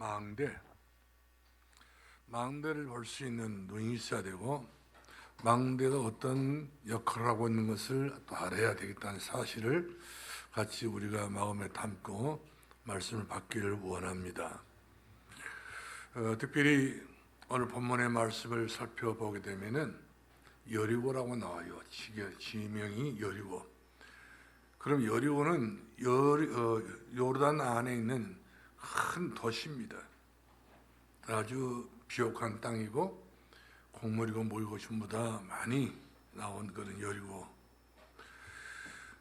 망대. 망대를 볼 수 있는 눈이 있어야 되고, 망대가 어떤 역할을 하고 있는 것을 또 알아야 되겠다는 사실을 같이 우리가 마음에 담고 말씀을 받기를 원합니다. 특별히 오늘 본문의 말씀을 살펴보게 되면은 여리고라고 나와요. 지명이 여리고. 그럼 여리고는 요르단 안에 있는 큰 도시입니다. 아주 비옥한 땅이고 곡물이고 모이고 전부 다 많이 나온 그런 여리고.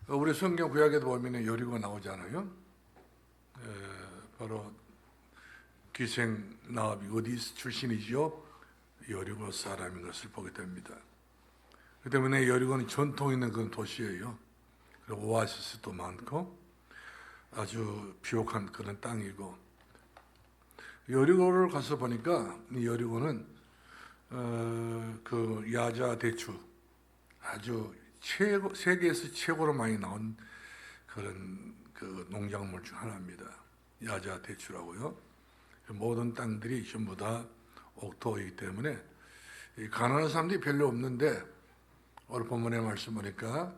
우리 성경 구약에도 보면 여리고 나오잖아요. 바로 기생 나합이 어디 출신이지요? 여리고 사람인 것을 보게 됩니다. 그 때문에 여리고는 전통 있는 그런 도시예요. 그리고 오아시스도 많고 아주 비옥한 그런 땅이고, 여리고를 가서 보니까 이 여리고는 그 야자 대추, 아주 세계에서 최고로 많이 나온 그런 그 농작물 중 하나입니다. 야자 대추라고요. 모든 땅들이 전부 다 옥토이기 때문에 가난한 사람들이 별로 없는데, 오늘 본문의 말씀 보니까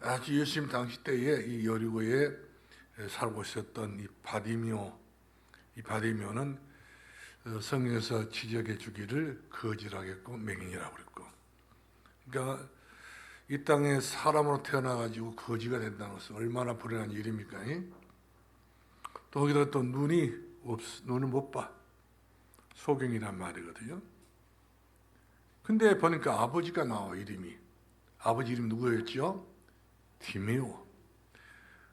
아주 예수님 당시 때에 이 여리고에 살고 있었던 이 바디묘는 성경에서 지적해 주기를 거지라겠고 맹인이라고 그랬고, 그러니까 이 땅에 사람으로 태어나가지고 거지가 된다는 것은 얼마나 불행한 일입니까? 또 거기다 또 눈을 못 봐. 소경이란 말이거든요. 근데 보니까 아버지가 나와, 이름이. 아버지 이름 누구였죠? 디메오.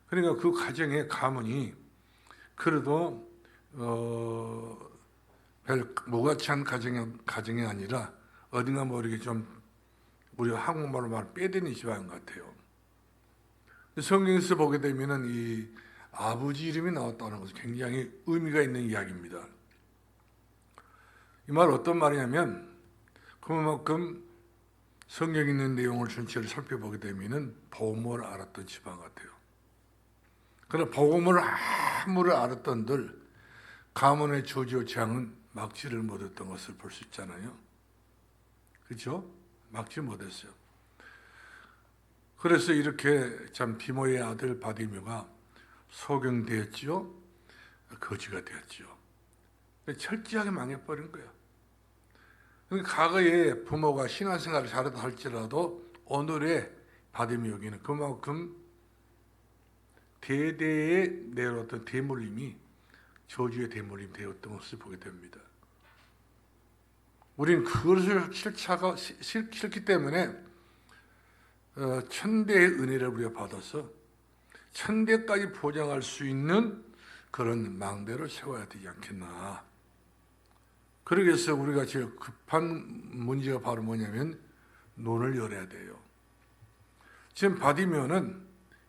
그러니까 그 가정의 가문이 그래도 별 무가치한 가정이 아니라 어딘가 모르게 좀 우리 한국말로 말 빼대는 집안 같아요. 성경에서 보게 되면은 이 아버지 이름이 나왔다는 것은 굉장히 의미가 있는 이야기입니다. 이 말 어떤 말이냐면, 그만큼 성경에 있는 내용을 전체를 살펴보게 되면은 복음을 알았던 집안 같아요. 그러나 복음을 아무리 알았던들 가문의 저주장은 막지를 못했던 것을 볼 수 있잖아요. 그렇죠? 막지 못했어요. 그래서 이렇게 참 디모의 아들 바디묘가 소경되었지요, 거지가 되었지요. 철저하게 망해버린 거예요. 과거에 부모가 신앙생활을 잘하다 할지라도 오늘의 바디묘에게는 그만큼 대대에 내려왔던 대물림이 저주의 대물림이 되었던 것을 보게 됩니다. 우리는 그것을 싫기 때문에 천대의 은혜를 우리가 받아서 천대까지 보장할 수 있는 그런 망대를 세워야 되지 않겠나. 그러기 위해서 우리가 제일 급한 문제가 바로 뭐냐면 눈을 열어야 돼요. 지금 바디묘는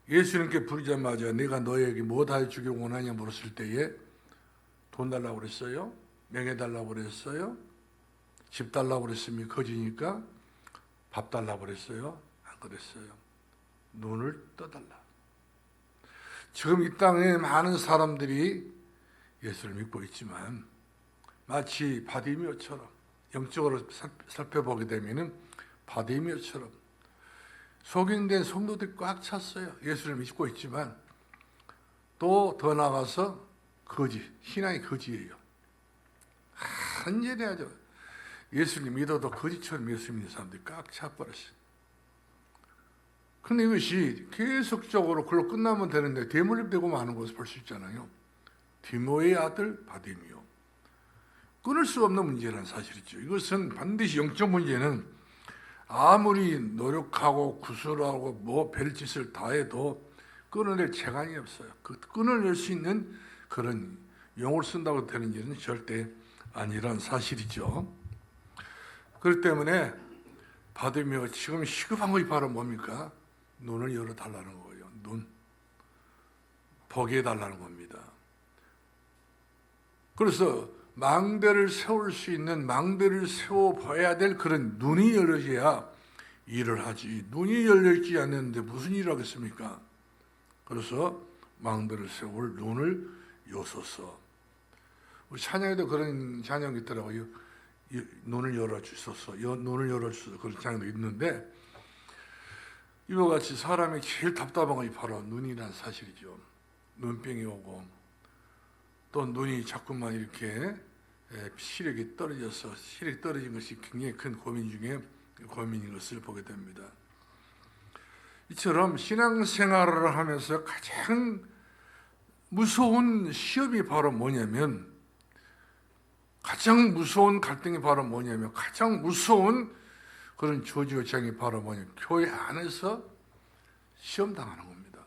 예수님께 부르자마자 내가 너에게 뭐 다 해주기 원하냐 물었을 때에 돈 달라고 그랬어요? 명예 달라고 그랬어요? 집 달라고 그랬으면 거지니까 밥 달라고 그랬어요? 안 그랬어요. 눈을 떠달라. 지금 이 땅에 많은 사람들이 예수를 믿고 있지만 마치 바디묘처럼, 영적으로 살펴보게 되면은 바디묘처럼 소경된 성도들이 꽉 찼어요. 예수를 믿고 있지만 또 더 나가서 신앙이 거지예요. 완전히 아주 예수를 믿어도 거지처럼 예수 믿는 사람들이 꽉 차버렸어요. 그런데 이것이 계속적으로 그걸로 끝나면 되는데 대물림되고 마는 것을 볼 수 있잖아요. 디모의 아들 바디묘. 끊을 수 없는 문제라는 사실이죠. 이것은 반드시 영적 문제는 아무리 노력하고 구슬하고 뭐 별짓을 다 해도 끊어낼 재간이 없어요. 그 끊어낼 수 있는 그런 용을 쓴다고 되는 일은 절대 아니란 사실이죠. 그렇기 때문에 바디묘가 지금 시급한 것이 바로 뭡니까? 눈을 열어달라는 거예요. 보게 해달라는 겁니다. 그래서 망대를 세울 수 있는, 망대를 세워봐야 될 그런 눈이 열려야 일을 하지, 눈이 열려있지 않는데 무슨 일을 하겠습니까? 그래서 망대를 세울 눈을 여소서. 우리 찬양에도 그런 찬양이 있더라고요. 눈을 열어주소서, 눈을 열어주소서, 그런 찬양도 있는데, 이와 같이 사람이 제일 답답한 것이 바로 눈이란 사실이죠. 눈병이 오고 또 눈이 자꾸만 이렇게 시력이 떨어져서, 시력이 떨어진 것이 굉장히 큰 고민 중에 고민인 것을 보게 됩니다. 이처럼 신앙생활을 하면서 가장 무서운 시험이 바로 뭐냐면, 가장 무서운 갈등이 바로 뭐냐면, 가장 무서운 그런 저주요청이 바로 뭐냐면, 교회 안에서 시험 당하는 겁니다.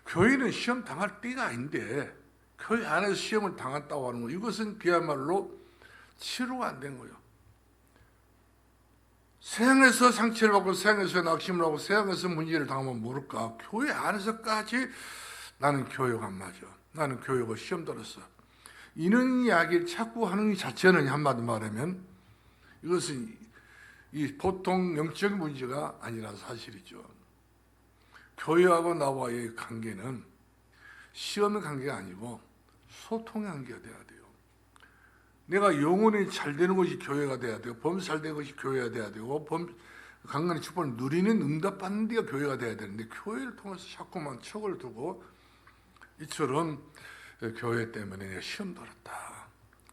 교회는 시험 당할 때가 아닌데 교회 안에서 시험을 당했다고 하는 거, 이것은 그야말로 치료가 안 된 거예요. 세상에서 상처를 받고 세상에서 낙심을 하고 세상에서 문제를 당하면 모를까, 교회 안에서까지 나는 교회가 안 맞아, 나는 교회가 시험 들었어, 이런 이야기를 자꾸 하는 것 자체는 한마디 말하면 이것은 이 보통 영적 문제가 아니라 사실이죠. 교회하고 나와의 관계는 시험의 관계가 아니고 소통의 관계가 돼야 돼요. 내가 영혼이 잘 되는 것이 교회가 돼야 되고, 범사 잘 되는 것이 교회가 돼야 되고, 강간의 축복을 누리는, 응답받는 데가 교회가 돼야 되는데, 교회를 통해서 자꾸만 척을 두고 이처럼 교회 때문에 내가 시험 들었다,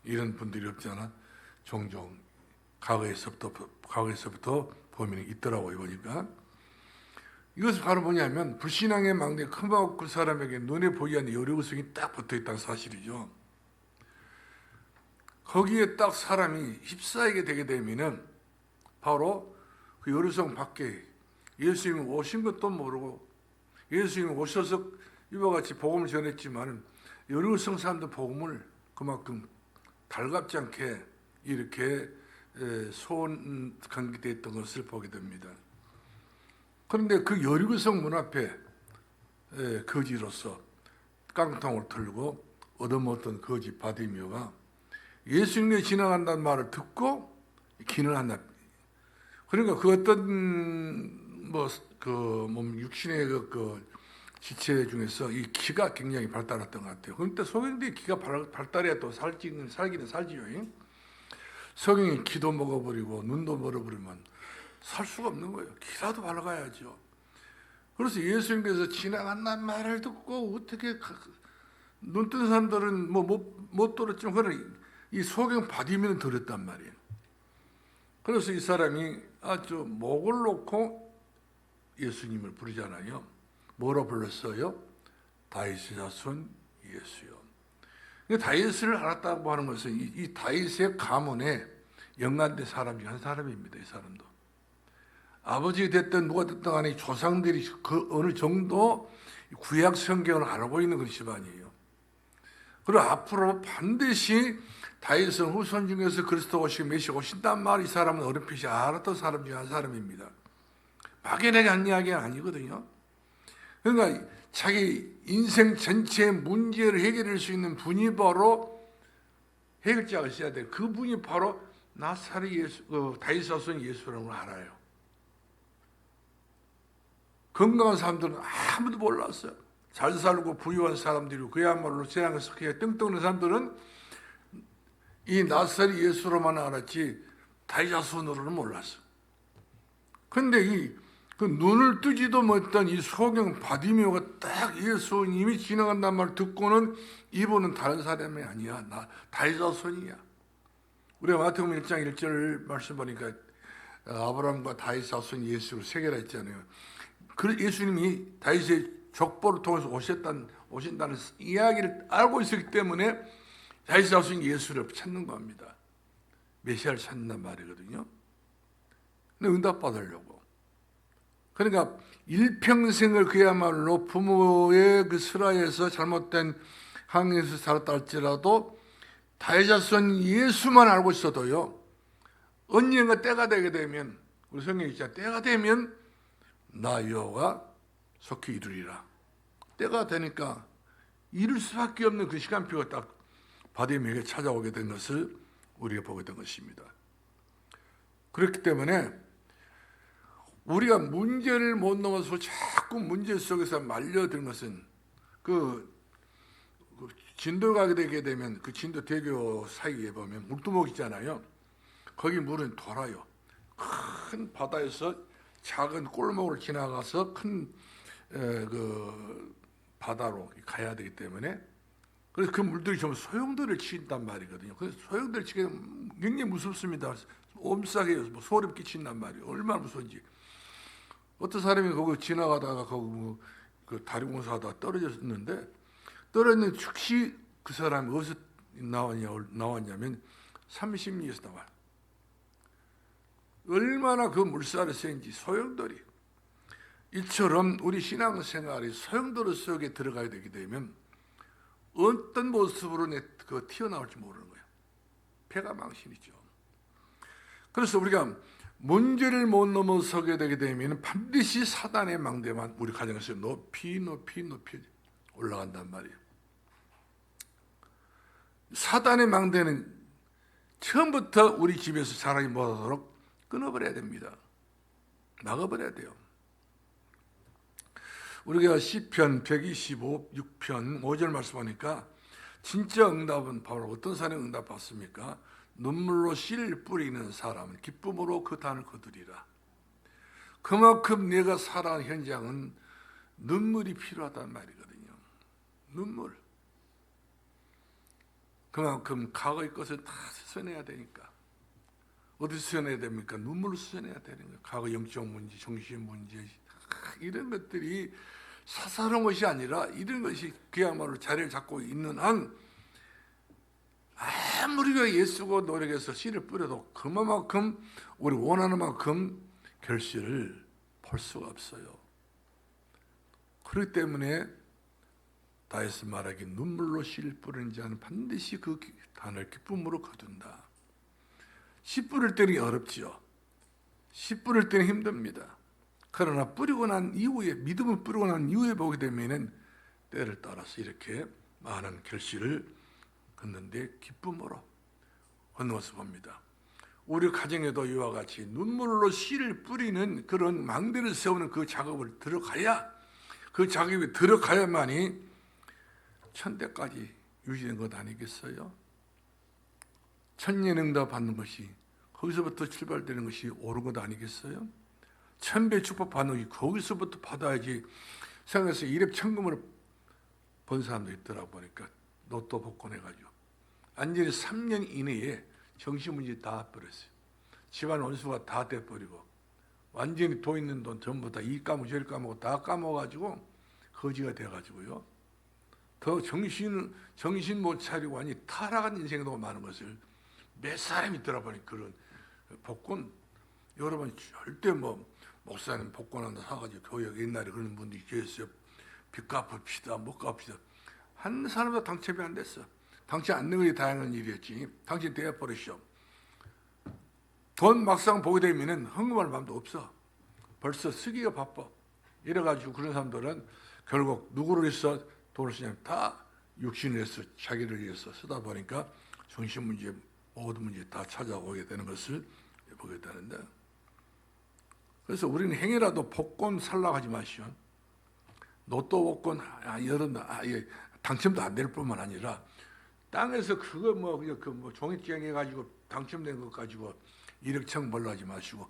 이런 분들이 없잖아. 종종 과거에서부터 범인이 있더라고요. 보니까 이것은 바로 뭐냐면, 불신앙의 망대 크고 그 사람에게 눈에 보이지 않는 여리고성이 딱 붙어있다는 사실이죠. 거기에 딱 사람이 휩싸이게 되게 되면은 바로 그 여리고성 밖에 예수님이 오신 것도 모르고, 예수님이 오셔서 이와 같이 복음을 전했지만 여리고성 사람들 복음을 그만큼 달갑지 않게 이렇게 소원 관계되었던 것을 보게 됩니다. 그런데 그 여리고성 문 앞에 거지로서 깡통을 들고 얻어먹었던 거지 바디메오가 예수님이 지나간다는 말을 듣고 기는 한다. 그러니까 그 어떤 몸 육신의 그 지체 중에서 이 기가 굉장히 발달했던 것 같아요. 그런데 성경들이 기가 발달해야 또 살기는 살지요. 성경이 기도 먹어버리고 눈도 멀어버리면 살 수가 없는 거예요. 기라도 밝아야죠. 그래서 예수님께서 지나간다는 말을 듣고 어떻게 눈 뜬 사람들은 못 들었지만 그런 이 소경 바디미는 들었단 말이에요. 그래서 이 사람이 아주 목을 놓고 예수님을 부르잖아요. 뭐라 불렀어요? 다윗의 자손 예수요. 다윗을 알았다고 하는 것은 이 다윗의 가문에 연관된 사람 중 한 사람입니다. 이 사람도 아버지 됐든 누가 됐든 간에 조상들이 그 어느 정도 구약 성경을 알고 있는 그런 집안이에요. 그리고 앞으로 반드시 다윗은 후손 중에서 그리스도 오시고 메시아 오신단 말, 이 사람은 어렴풋이 알았던 사람 중 한 사람입니다. 막연하게 한 이야기가 아니거든요. 그러니까 자기 인생 전체의 문제를 해결할 수 있는 분이 바로 해결자가 있어야 돼요. 그 분이 바로 나사렛 예수, 다윗 자손 예수라는 걸 알아요. 건강한 사람들은 아무도 몰랐어요. 잘 살고 부유한 사람들이고 그야말로 세상에서 그냥 뜬뜬한 사람들은 이 나사렛 예수로만 알았지 다윗 자손으로는 몰랐어. 그런데 그 눈을 뜨지도 못했던 이 소경 바디메오가 딱 예수님이 지나간단 말을 듣고는 이분은 다른 사람이 아니야. 나 다윗 자손이야. 우리가 마태복음 1장 1절 말씀 보니까 아브라함과 다윗 자손 예수를 세계라 했잖아요. 그 예수님이 다윗의 족보를 통해서 오신다는 이야기를 알고 있었기 때문에 다윗 자손 예수를 찾는 겁니다. 메시아를 찾는단 말이거든요. 근데 응답받으려고. 그러니까 일평생을 그야말로 부모의 그 슬하에서 잘못된 항에서 살았다 할지라도 다윗 자손 예수만 알고 있어도요, 언젠가 때가 되게 되면, 우리 성경에 있잖아요. 때가 되면 나 여호와가 속히 이루리라. 때가 되니까 이룰 수밖에 없는 그 시간표가 딱 바디메오에게 찾아오게 된 것을 우리가 보게 된 것입니다. 그렇기 때문에 우리가 문제를 못 넘어서 자꾸 문제 속에서 말려드는 것은 그 그 진도 가게 되게 되면 그 진도 대교 사이에 보면 물두목 있잖아요. 거기 물은 돌아요. 큰 바다에서 작은 골목을 지나가서 큰 그 바다로 가야 되기 때문에 그래서 그 물들이 좀 소용돌이를 친단 말이거든요. 그래서 소용돌이 치게 되면 굉장히 무섭습니다. 옴싸게 뭐 소름 끼친단 말이에요. 얼마나 무서운지. 어떤 사람이 거기 지나가다가 거기 그 다리 공사하다가 떨어졌는데 떨어졌는데 즉시 그 사람이 어디서 나왔냐면 30리에서 나와요. 얼마나 그 물살이 센지 소용돌이. 이처럼 우리 신앙생활이 소용돌이 속에 들어가야 되게 되면 어떤 모습으로 튀어나올지 모르는 거예요. 배가 망신이죠. 그래서 우리가 문제를 못 넘어서게 되게 되면 반드시 사단의 망대만 우리 가정에서 높이 올라간단 말이에요. 사단의 망대는 처음부터 우리 집에서 자라지 못하도록 끊어버려야 됩니다. 막아버려야 돼요. 우리가 시편 125, 6편 5절 말씀하니까 진짜 응답은 바로 어떤 사람이 응답 받습니까? 눈물로 씨를 뿌리는 사람은 기쁨으로 그 단을 거두리라. 그만큼 내가 살아가는 현장은 눈물이 필요하단 말이거든요. 눈물. 그만큼 과거의 것을 다 씻어내야 되니까. 어디서 씻어내야 됩니까? 눈물로 씻어내야 되는 거예요. 과거 영적 문제, 정신 문제, 이런 것들이 사사로운 것이 아니라 이런 것이 그야말로 자리를 잡고 있는 한 아무리 예수고 노력해서 씨를 뿌려도 그만큼 우리 원하는 만큼 결실을 볼 수가 없어요. 그렇기 때문에 다윗이 말하기 눈물로 씨를 뿌리는 자는 반드시 그 단을 기쁨으로 거둔다. 씨 뿌릴 때는 어렵지요. 씨 뿌릴 때는 힘듭니다. 그러나 뿌리고 난 이후에 믿음을 뿌리고 난 이후에 보게 되면은 때를 따라서 이렇게 많은 결실을 걷는데 기쁨으로 걷는 것을 봅니다. 우리 가정에도 이와 같이 눈물로 씨를 뿌리는 그런 망대를 세우는 그 작업을 들어가야 그 작업이 들어가야만이 천대까지 유지된 것 아니겠어요? 천년응답 받는 것이 거기서부터 출발되는 것이 옳은 것 아니겠어요? 천배 축복 받는 것이 거기서부터 받아야지. 세상에서 일액천금을 번 사람도 있더라고 보니까 로또 복권해가지고 완전히 3년 이내에 정신문제 다 버렸어요. 집안 원수가 다 돼버리고 완전히 돈 있는 돈 전부 다 이 까먹고 저리 까먹고 다 까먹어가지고 거지가 돼가지고요. 더 정신 못 차리고 완전히 타락한 인생이 너무 많은 것을 몇 사람이 들어보니 그런 복권 여러분 절대 목사님 복권 하나 사가지고 교회 옛날에 그런 분들이 계셨어요. 빚 갚읍시다 못 갚읍시다. 한 사람도 당첨이 안 됐어. 당첨 안 되는 게 다양한 일이었지. 당첨 되어버리시오. 돈 막상 보게 되면은 헌금할 마음도 없어. 벌써 쓰기가 바빠. 이래가지고 그런 사람들은 결국 누구를 위해서 돈을 쓰냐면 다 육신을 위해서 자기를 위해서 쓰다 보니까 정신 문제 모든 문제 다 찾아오게 되는 것을 보게 되는데, 그래서 우리는 행여라도 복권 살라고 하지 마시오. 로또 복권 당첨도 안 될 뿐만 아니라 땅에서 그거 종이장 해가지고 당첨된 것 가지고 일억청 벌러 하지 마시고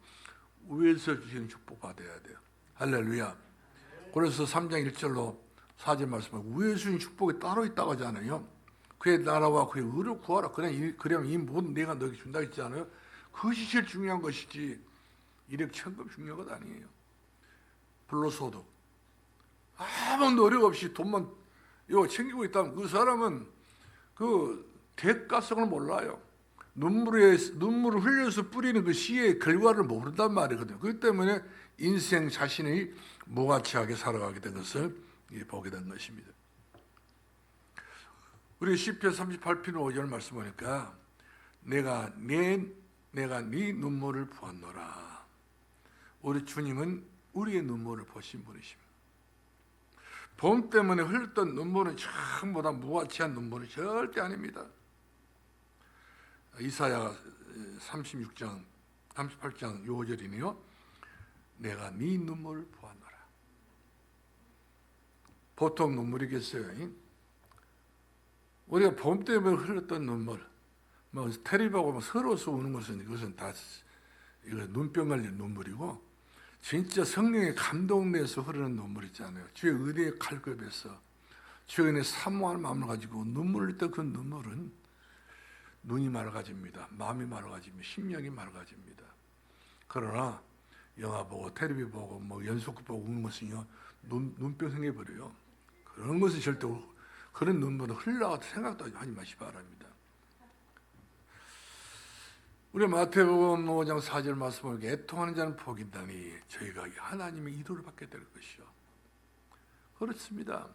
위에서 주시는 축복 받아야 돼요. 할렐루야. 그래서 3장 1절로 4절 말씀에 위에서 주신 축복이 따로 있다고 하잖아요. 그의 나라와 그의 의를 구하라. 그러면 이 모든 내가 너에게 준다 했잖아요. 그것이 제일 중요한 것이지 일억천금 중요한 것 아니에요. 불로소득. 아무 노력 없이 돈만 챙기고 있다면 그 사람은 그 대가성을 몰라요. 눈물을 흘려서 뿌리는 그 씨의 결과를 모른단 말이거든요. 그렇기 때문에 인생 자신이 무가치하게 살아가게 된 것을 보게 된 것입니다. 우리 시편 38편 5절 말씀 보니까 내가 네 눈물을 보았노라. 우리 주님은 우리의 눈물을 보신 분이십니다. 봄 때문에 흘렸던 눈물은 전부다 무가치한 눈물은 절대 아닙니다. 이사야 38장 5절이네요. 내가 네 눈물을 보았노라. 보통 눈물이겠어요. 우리가 봄 때문에 흘렀던 눈물, 뭐 테레비하고 서러워서 우는 것은 이것은 다 이거 눈병 걸린 눈물이고, 진짜 성령의 감동내에서 흐르는 눈물 있잖아요. 주의 은혜의 칼급에서 주의 은혜 사모하는 마음을 가지고 눈물을 흘릴 때 그 눈물은 눈이 맑아집니다. 마음이 맑아집니다. 심령이 맑아집니다. 그러나 영화 보고 테레비 보고 뭐 연속극 보고 우는 것은요, 눈병 생겨버려요. 그런 것은 절대, 그런 눈물은 흘러가도 생각도 하지 마시기 바랍니다. 우리 마태복음 5장 4절 말씀을 애통하는 자는 복이 있다니 저희가 하나님의 이도를 받게 될 것이요. 그렇습니다.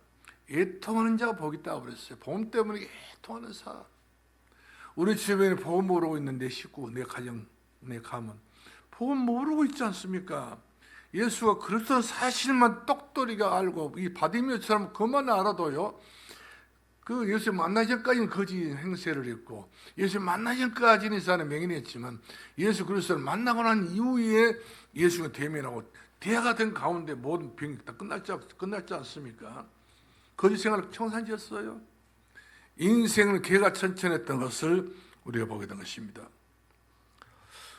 애통하는 자가 복이 있다고 그랬어요. 복음 때문에 애통하는 사람. 우리 주변에 복음 모르고 있는 내 식구, 내 가정, 내 가문 복음 모르고 있지 않습니까? 예수가 그렇던 사실만 똑똑이가 알고 이 바디메오처럼 그만 알아도요, 그 예수 만나기 전까지는 거짓 행세를 했고, 예수 만나기 전까지는 이 사람이 맹인했지만, 예수 그리스도를 만나고 난 이후에 예수가 대면하고 대화가 된 가운데 모든 병이 다 끝났지 않습니까? 거짓 생활을 청산지었어요. 인생을 개가천천했던 것을 우리가 보게 된 것입니다.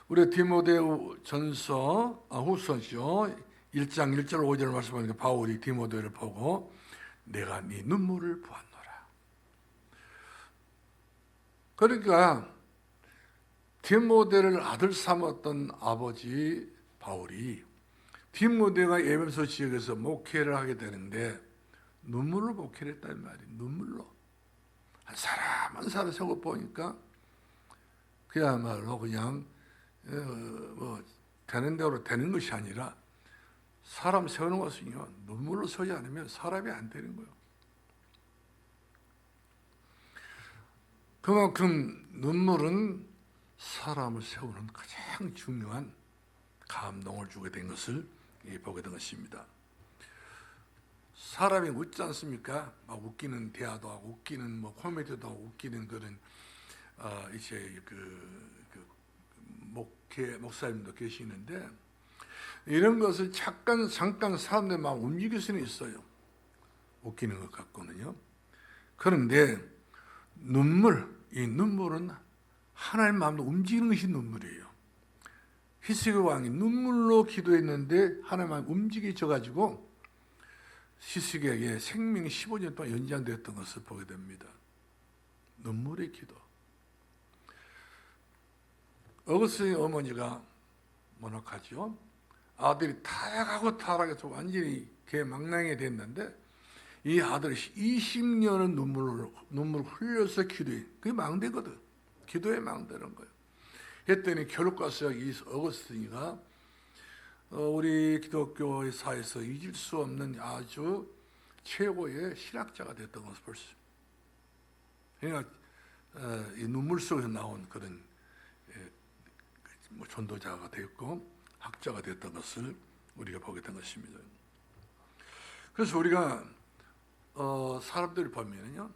우리 디모데 전서 후서죠. 1장 1절 5절 말씀하니까 바울이 디모데를 보고 내가 네 눈물을 보았노라. 그러니까 디모데를 아들 삼았던 아버지 바울이 디모데가 에베소 지역에서 목회를 하게 되는데 눈물로 목회를 했단 말이에요. 눈물로. 한 사람 한 사람 세고 보니까 그야말로 그냥 뭐 되는 대로 되는 것이 아니라 사람 세우는 것은요, 눈물로 서지 않으면 사람이 안 되는 거예요. 그만큼 눈물은 사람을 세우는 가장 중요한 감동을 주게 된 것을 보게 된 것입니다. 사람이 웃지 않습니까? 막 웃기는 대화도 하고 웃기는 뭐 코미디도 하고 웃기는 그런 이제 그 목사님도 계시는데, 이런 것을 잠깐 사람들 마음 움직일 수는 있어요. 웃기는 것 같고는요. 그런데 이 눈물은 하나님 마음도 움직이는 것이 눈물이에요. 히스기 왕이 눈물로 기도했는데 하나님 마음이 움직여져가지고 히스기에게 생명이 15년 동안 연장되었던 것을 보게 됩니다. 눈물의 기도. 어거스틴 어머니가 모나카죠. 아들이 타락해서 완전히 개망랑이 됐는데 이 아들이 20년은 눈물을 흘려서 기도해. 그게 망대거든. 기도에 망대는 거예요. 했더니 결국 가서 이 어거스틴이가 우리 기독교 사에서 잊을 수 없는 아주 최고의 신학자가 됐던 것을 볼 수 있습니다. 그러니까 이 눈물 속에서 나온 그런 전도자가 되었고 학자가 됐던 것을 우리가 보게 된 것입니다. 그래서 우리가 사람들을 보면요,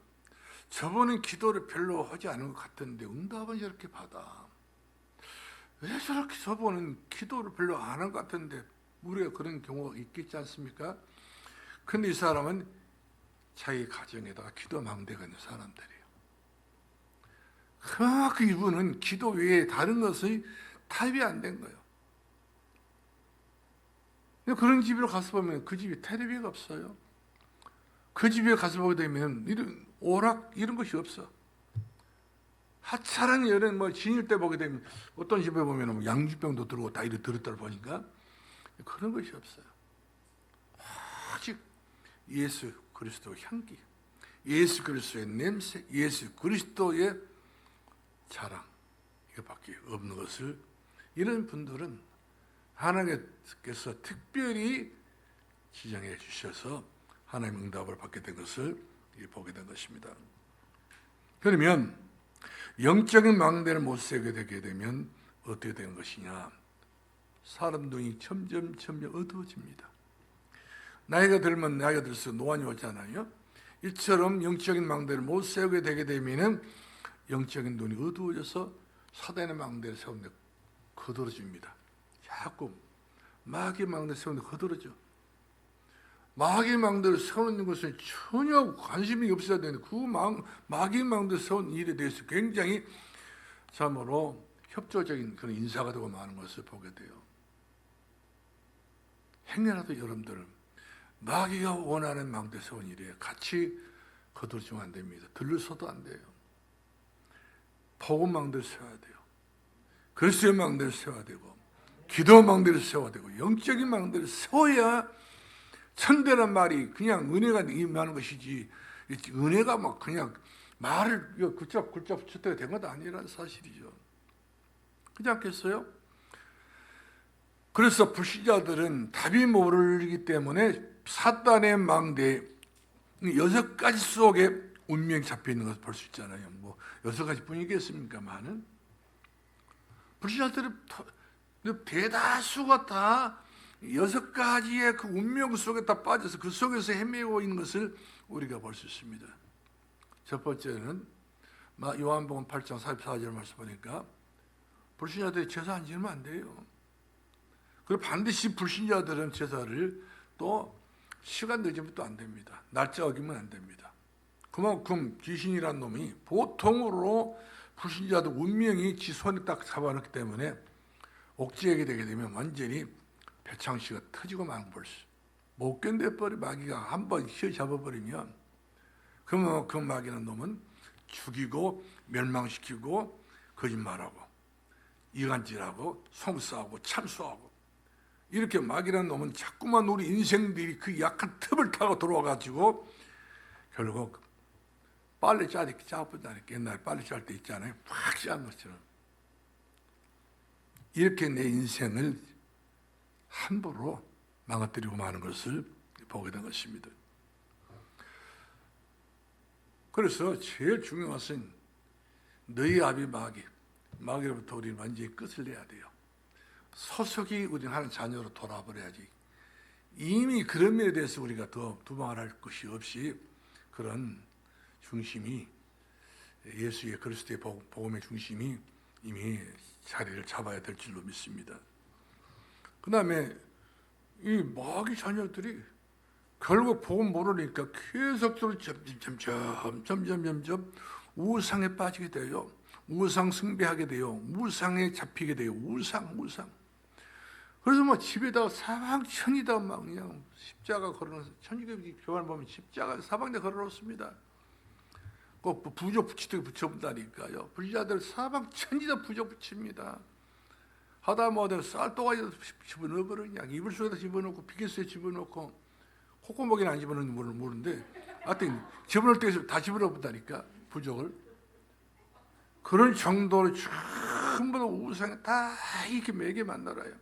저분은 기도를 별로 하지 않은 것 같은데 응답은 저렇게 받아. 왜 저렇게 저분은 기도를 별로 안 한 것 같은데, 우리가 그런 경우가 있겠지 않습니까? 근데 이 사람은 자기 가정에다가 기도 망대가 있는 사람들이에요. 그만큼 이분은 기도 외에 다른 것이 타협이 안 된 거예요. 그런 집으로 가서 보면 그 집에 텔레비가 없어요. 그 집에 가서 보게 되면 이런 오락 이런 것이 없어. 하찮은 여름 뭐 진일 때 보게 되면 어떤 집에 보면 뭐 양주병도 들고 다 이렇게 들었다 보니까 그런 것이 없어요. 오직 예수 그리스도의 향기, 예수 그리스도의 냄새, 예수 그리스도의 자랑, 이거밖에 없는 것을, 이런 분들은 하나님께서 특별히 지정해 주셔서 하나님의 응답을 받게 된 것을 보게 된 것입니다. 그러면 영적인 망대를 못 세게 되게 되면 어떻게 되는 것이냐? 사람 눈이 점점 어두워집니다. 나이가 들면 나이가 들수록 노안이 오잖아요. 이처럼 영적인 망대를 못 세우게 되게 되면 영적인 눈이 어두워져서 사단의 망대를 세우는데 거들어집니다. 자꾸 마귀의 망대를 세우는데 거들어져. 마귀의 망대를 세우는 것은 전혀 관심이 없어야 되는데 그 마귀의 망대를 세운 일에 대해서 굉장히 참으로 협조적인 그런 인사가 되고 많은 것을 보게 돼요. 행여라도 여러분들 마귀가 원하는 망대 세운 일에 같이 거들지면 안 됩니다. 들러서도 안 돼요. 복음 망대를 세워야 돼요. 그리스도의 망대를 세워야 되고 기도 망대를 세워야 되고 영적인 망대를 세워야 천대란 말이 그냥 은혜가 임하는 것이지 은혜가 막 그냥 말을 굴쩍 붙였다가 된 것도 아니라는 사실이죠. 그렇지 않겠어요? 그래서 불신자들은 답이 모르기 때문에 사단의 망대 6가지 속에 운명이 잡혀 있는 것을 볼 수 있잖아요. 뭐 6가지 뿐이겠습니까만은 불신자들은 대다수가 다 6가지의 그 운명 속에 다 빠져서 그 속에서 헤매고 있는 것을 우리가 볼 수 있습니다. 첫 번째는 요한복음 8장 44절 말씀 보니까 불신자들이 제사 안 지으면 안 돼요. 그리고 반드시 불신자들은 제사를 또 시간 늦으면 또 안 됩니다. 날짜 어기면 안 됩니다. 그만큼 귀신이란 놈이 보통으로 불신자들 운명이 지 손에 딱 잡아놓기 때문에 옥죄하게 되게 되면 완전히 배창시가 터지고 마는 볼 수. 못 견뎌버리 마귀가 한번 휘어잡아버리면 그러면 그 마귀는 놈은 죽이고 멸망시키고 거짓말하고 이간질하고 송수하고 참수하고 이렇게 마귀라는 놈은 자꾸만 우리 인생들이 그 약한 틈을 타고 들어와가지고 결국 빨래 짜버리니까 옛날에 빨래 짤 때 있잖아요. 팍 짠 것처럼 이렇게 내 인생을 함부로 망가뜨리고 마는 것을 보게 된 것입니다. 그래서 제일 중요한 것은 너희 아비 마귀로부터 우리는 완전히 끝을 내야 돼요. 소속이 우리는 하는 자녀로 돌아버려야지. 이미 그런 면에 대해서 우리가 더 두방할 것이 없이 그런 중심이 예수의 그리스도의 복음의 중심이 이미 자리를 잡아야 될 줄로 믿습니다. 그 다음에 이 마귀 자녀들이 결국 복음 모르니까 계속적으로 점점 우상에 빠지게 돼요. 우상 숭배하게 돼요. 우상에 잡히게 돼요. 우상. 그래서 막 집에다가 사방천이다 막 그냥 십자가 걸어놓습니다. 천주교 교환 보면 십자가 사방에 걸어놓습니다. 꼭 부적 붙이듯이 붙여본다니까요. 불자들 사방천지다 부적 붙입니다. 하다못해 쌀또가지도 집어넣어버리냐. 이불 속에다 집어넣고 비계수에 집어넣고 콧구멍에는 안 집어넣는지 모르는데 하여튼 집어넣을 때 다 집어넣어본다니까 부적을. 그런 정도로 전부 다 우상에 다 이렇게 매게 만들어요.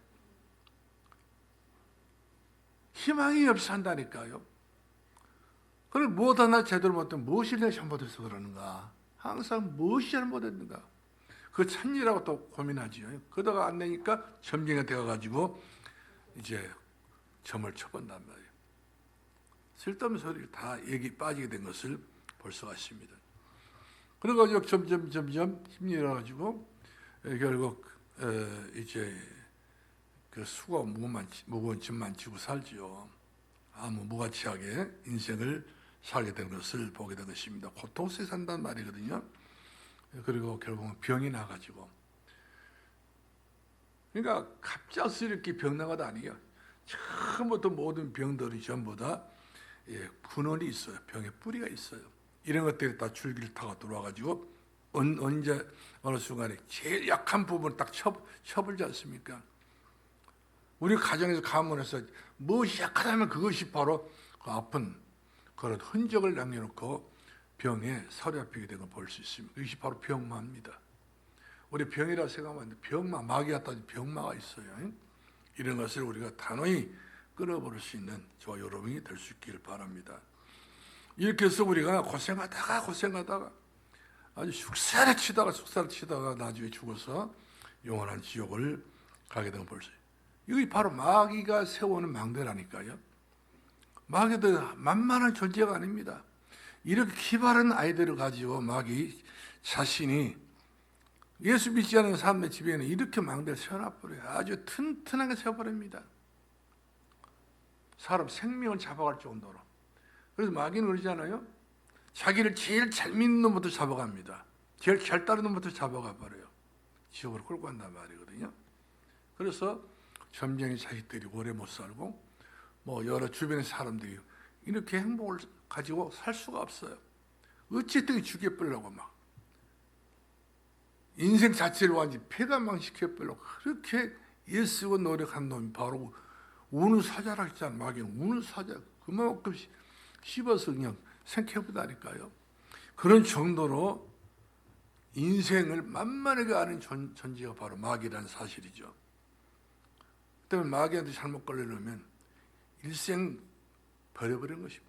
희망이 없이 산다니까요. 그럼 무엇 하나 제대로 못하면 무엇이 내가 잘못해서 그러는가. 항상 무엇이 잘못했는가. 그 천리라고 또 고민하지요. 그러다가 안 되니까 점쟁이가 되어가지고 이제 점을 쳐본단 말이에요. 쓸데없는 소리를 다 얘기 빠지게 된 것을 볼 수가 있습니다. 그래가지고 점점 힘들어가지고 결국 이제 그 수고 무거운 짐만 지고 살지요. 아무 무가치하게 인생을 살게 된 것을 보게 된 것입니다. 고통 속에 산다는 말이거든요. 그리고 결국은 병이 나가지고 그러니까 갑작스럽게 병 나가도 아니에요. 처음부터 모든 병들이 전부 다 근원이 있어요. 병의 뿌리가 있어요. 이런 것들이 다 줄기를 타고 들어와가지고 언제 어느 순간에 제일 약한 부분을 딱 쳐버리지 않습니까? 우리 가정에서 가문에서 무엇이 약하다면 그것이 바로 그 아픈 그런 흔적을 남겨놓고 병에 사로잡히게 된 걸 볼 수 있습니다. 이것이 바로 병마입니다. 우리 병이라 생각하면 병마, 마귀 같다는 병마가 있어요. 이런 것을 우리가 단호히 끊어버릴 수 있는 저와 여러분이 될 수 있기를 바랍니다. 이렇게 해서 우리가 고생하다가 아주 숙사를 치다가 나중에 죽어서 영원한 지옥을 가게 된 걸 볼 수 있어요. 이게 바로 마귀가 세우는 망대라니까요. 마귀도 만만한 존재가 아닙니다. 이렇게 기발한 아이디어를 가지고 마귀 자신이 예수 믿지 않는 사람들 집에는 이렇게 망대를 세워놔버려요. 아주 튼튼하게 세워버립니다. 사람 생명을 잡아갈 정도로. 그래서 마귀는 그러잖아요. 자기를 제일 잘 믿는 놈부터 잡아갑니다. 제일 잘 따르는 놈부터 잡아가 버려요. 지옥으로 끌고 간단 말이거든요. 그래서 점쟁이 자식들이 오래 못 살고 뭐 여러 주변의 사람들이 이렇게 행복을 가지고 살 수가 없어요. 어쨌든 죽여버리려고 막 인생 자체를 완전히 폐가망시켜버리려고 그렇게 애쓰고 노력한 놈이 바로 우는 사자라 했잖아. 마귀는 우는 사자. 그만큼 씹어서 그냥 생겨보다니까요. 그런 정도로 인생을 만만하게 아는 존재가 바로 마귀라는 사실이죠. 그다음에 마귀한테 잘못 걸려놓으면 일생 버려버린 것입니다.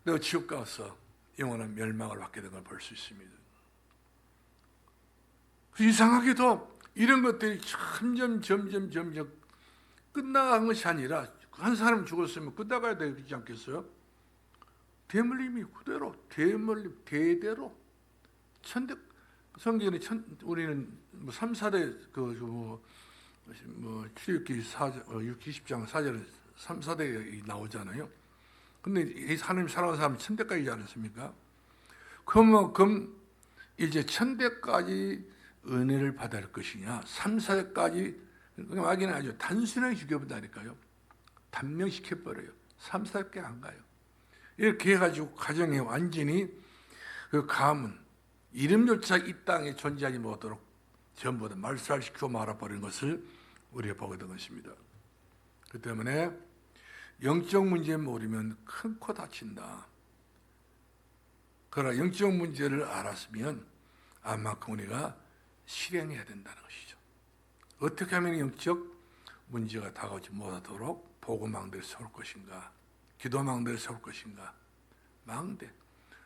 내가 지옥 가서 영원한 멸망을 받게 된 걸 볼 수 있습니다. 이상하게도 이런 것들이 점점 끝나간 것이 아니라 한 사람 죽었으면 끝나가야 되지 않겠어요? 대물림이 그대로 대대로 천대 성경에 우리는 3, 4대 출애굽기 60장 4절에 3, 4대 나오잖아요. 근데 이 하나님 사랑하는 사람은 천대까지지 않습니까? 그만큼 이제 천대까지 은혜를 받을 것이냐, 3, 4대까지 마귀는 아주 단순하게 죽여본다니까요. 단명시켜버려요. 3, 4대 안 가요. 이렇게 해가지고 가정에 완전히 그 가문, 이름조차 이 땅에 존재하지 못하도록 전부 다 말살시키고 말아버리는 것을 우리가 보게 된 것입니다. 그 때문에 영적 문제에 모르면 큰 코 다친다. 그러나 영적 문제를 알았으면 아마큼 우리가 실행해야 된다는 것이죠. 어떻게 하면 영적 문제가 다가오지 못하도록 복음망대를 세울 것인가, 기도망대를 세울 것인가. 망대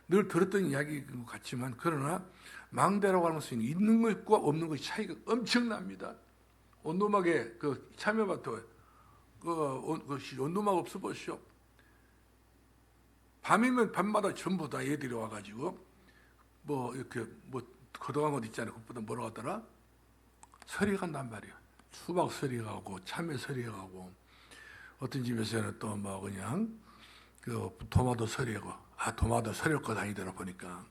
늘 들었던 이야기 같지만 그러나 망대라고 하는 것은 있는 것과 없는 것이 차이가 엄청납니다. 온도막에 그 참여밭에 온도막 없어 보시오. 밤이면 밤마다 전부 다 애들이 와가지고 뭐 이렇게 뭐 거동한 것 있잖아요. 그것보다 뭐라고 하더라? 서리 간단 말이야. 수박 서리 가고 참외 서리 가고 어떤 집에서는 또 뭐 그냥 그 토마토 서리 가고 토마토 서리 거 다니더라 보니까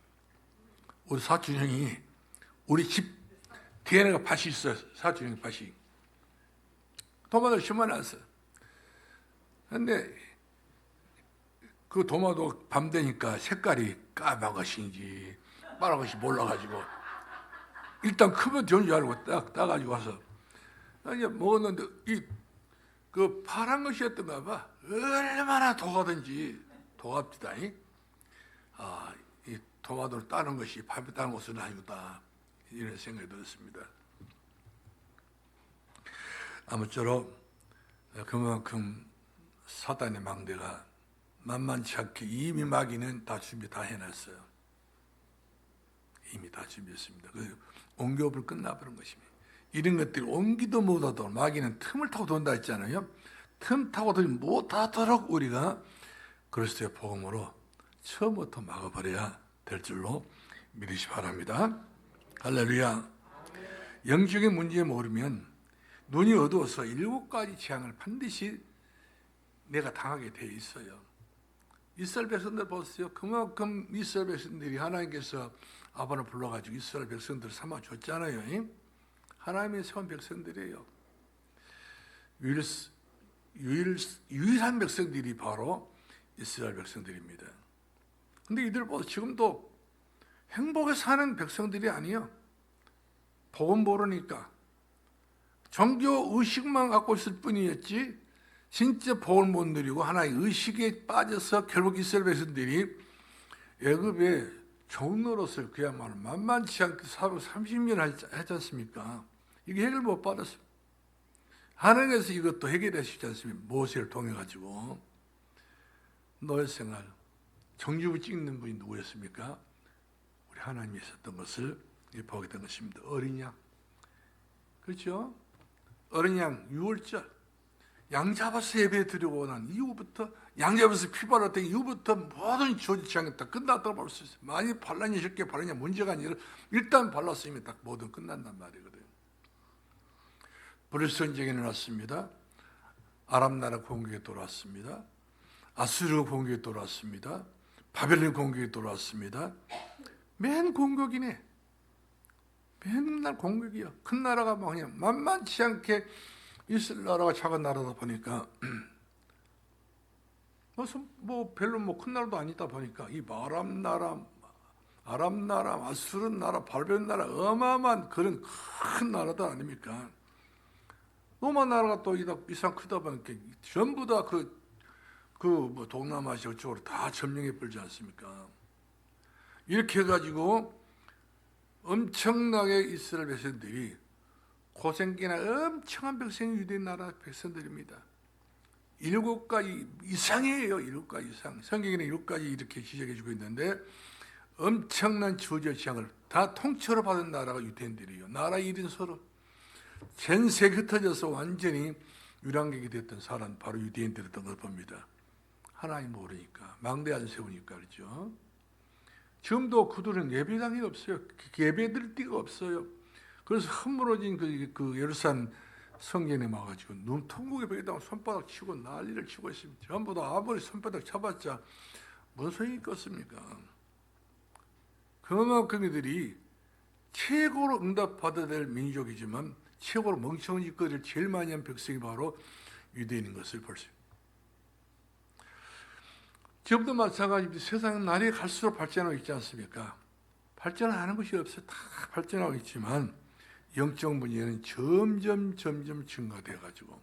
우리 사촌 형이 우리 집 뒤에가 밭이 있어요. 사촌 형이 밭이 토마토 심어놨어요. 근데 그 토마토 밤 되니까 색깔이 까만 것인지 빠른 것이 몰라가지고 일단 크면 좋은 줄 알고 따가지고 와서 이제 먹었는데 그 파란 것이었던가 봐. 얼마나 독하든지 독합디다. 이 토마토를 따는 것이 밤에 따는 것은 아니구나 이런 생각이 들었습니다. 아무쪼록 그만큼 사단의 망대가 만만치 않게 이미 마귀는 다 준비 다 해놨어요. 이미 다 준비했습니다. 그 옹교불 끝나버린 것입니다. 이런 것들이 옹기도 못하도록 마귀는 틈을 타고 돈다 했잖아요. 틈 타고 돈이 못하도록 우리가 그리스도의 복음으로 처음부터 막아버려야 될 줄로 믿으시 바랍니다. 할렐루야. 영적인 문제에 모르면 눈이 어두워서 7가지 재앙을 반드시 내가 당하게 돼 있어요. 이스라엘 백성들 보세요. 그만큼 이스라엘 백성들이 하나님께서 아브라함을 불러가지고 이스라엘 백성들을 삼아줬잖아요. 하나님의 세운 백성들이에요. 유일한 백성들이 바로 이스라엘 백성들입니다. 근데 이들 보세요. 지금도 행복에 사는 백성들이 아니에요. 복음 모르니까 종교 의식만 갖고 있을 뿐이었지 진짜 복을 못 누리고 하나의 의식에 빠져서 결국 이스라엘 백성들이 애굽에 종노릇을 그야말로 만만치 않게 30년 했지 않습니까? 이게 해결 못 받았어요. 하나님께서 이것도 해결하시지 않습니까? 모세를 통해 가지고 노예 생활 정규부 찍는 분이 누구였습니까? 우리 하나님이 있었던 것을 보게 된 것입니다. 어린 양, 그렇죠? 어린 양 6월절 양 잡아서 예배 드리고 난 이후부터 양 잡아서 피 발랐던 이후부터 모든 조지창이 다 끝났다고 볼 수 있어요. 많이 발랐냐 쉽게 발랐냐 문제가 아니라 일단 발랐으면 딱 모든 끝난단 말이거든요. 브레스 전쟁이 일어났습니다. 아람 나라 공격에 돌아왔습니다. 아수르 공격에 돌아왔습니다. 바벨론 공격에 돌아왔습니다. 맨 공격이네. 맨날 공격이야. 큰 나라가 막 그냥 만만치 않게 이스라엘 나라가 작은 나라다 보니까 별로 큰 나라도 아니다 보니까 이 아람 나라, 아수르 나라, 바벨론 나라 어마어마한 그런 큰 나라들 아닙니까? 로마 나라가 또 이상 크다 보니까 전부 다 동남아시아 쪽으로 다 점령해 버리지 않습니까? 이렇게 해가지고 엄청나게 이스라엘 백성들이 고생기나 엄청난 백성이 유대인 나라 백성들입니다. 7가지 이상이에요. 7가지 이상. 성경에는 7가지 이렇게 지적해 주고 있는데 엄청난 주저 지향을 다 통째로 받은 나라가 유대인들이에요. 나라 1인 서로 전 세계 흩어져서 완전히 유랑객이 됐던 사람 바로 유대인들이었던 걸 봅니다. 하나님 모르니까 망대 안 세우니까 그렇죠. 지금도 그들은 예배당이 없어요. 예배드릴 데가 없어요. 그래서 허물어진 그 예루살렘 성전에 와가지고 눈통곡에 벽에다가 손바닥 치고 난리를 치고 있습니다. 전부 다 아무리 손바닥 쳐봤자 뭔 소용이 있겠습니까? 그만큼 그들이 최고로 응답받아야 될 민족이지만 최고로 멍청한 짓거리를 제일 많이 한 백성이 바로 유대인인 것을 볼 수 있습니다. 지금도 마찬가지입니다. 세상은 날이 갈수록 발전하고 있지 않습니까? 발전하는 것이 없어요. 다 발전하고 있지만 영적 문제는 점점 증가되어 가지고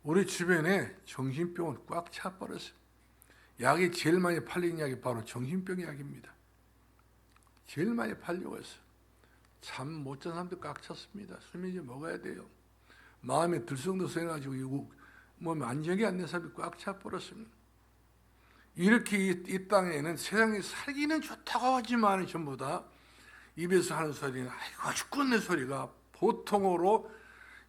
우리 주변에 정신병은 꽉 차버렸어요. 약이 제일 많이 팔리는 약이 바로 정신병 약입니다. 제일 많이 팔리고 있어요. 잠 못 자는 사람들 꽉 찼습니다. 수면제 먹어야 돼요. 마음에 들썩들썩해가지고 몸에 안정이 안 된 사람이 꽉 차버렸습니다. 이렇게 이 땅에는 세상에 살기는 좋다고 하지만 전부 다 입에서 하는 소리는 아이고 죽겠네 소리가 보통으로